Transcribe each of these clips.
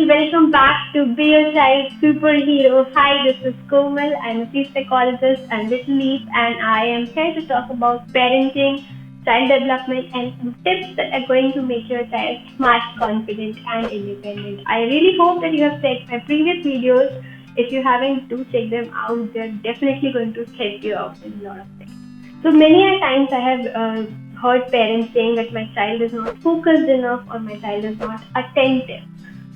welcome back to Be Your Child Superhero. Hi, this is Komal. I'm a Chief Psychologist and Little Leap, and I am here to talk about parenting, child development, and some tips that are going to make your child smart, confident, and independent. I really hope that you have checked my previous videos. If you haven't, do check them out. They're definitely going to help you out in a lot of things. So many a times I have heard parents saying that my child is not focused enough or my child is not attentive.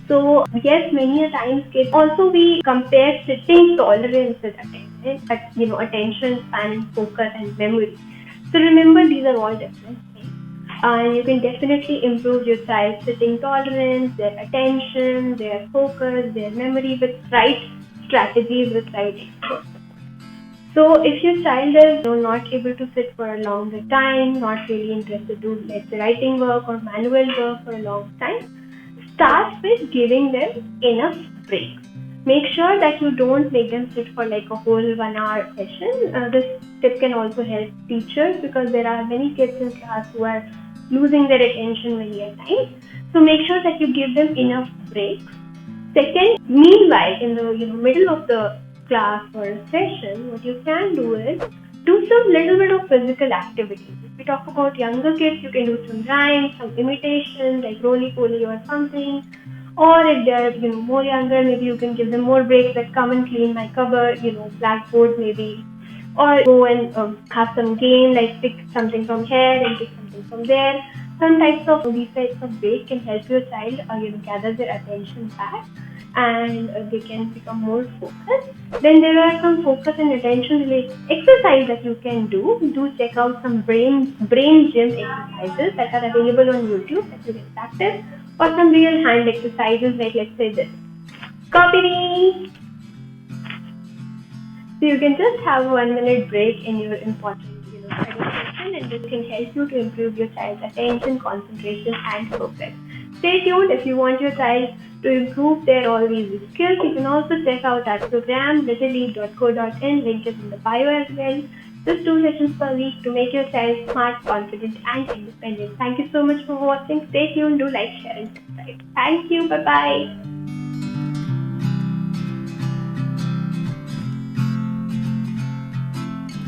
So yes, many a times kids also we compare sitting tolerance with attention span and focus and memory. So remember, these are all different things, and you can definitely improve your child's sitting tolerance, their attention, their focus, their memory with right strategies, with right experts. So if your child is not able to sit for a longer time, not really interested to let's say writing work or manual work for a long time, start with giving them enough breaks. Make sure that you don't make them sit for like a whole 1 hour session. This tip can also help teachers because there are many kids in class who are losing their attention many a time. So make sure that you give them enough breaks. Second, meanwhile, in the middle of the class or a session, what you can do is do some little bit of physical activities. If we talk about younger kids, you can do some rhymes, some imitation like roly-poly or something. Or if they're more younger, maybe you can give them more breaks like come and clean my cupboard, blackboard maybe. Or go and have some game like pick something from here and pick something from there. Some types of these types of break can help your child gather their attention back, and they can become more focused. Then there are some focus and attention related exercise that you can do. Do check out some brain gym exercises that are available on YouTube that you can practice, or some real hand exercises like let's say this. Copy me! So you can just have a 1 minute break in your important study session, and this can help you to improve your child's attention, concentration, and focus. Stay tuned. If you want your child to improve their all these skills, you can also check out our program littleleap.co.in. Link is in the bio as well. Just 2 sessions per week to make your child smart, confident, and independent. Thank you so much for watching. Stay tuned. Do like, share, and subscribe. Thank you. Bye bye.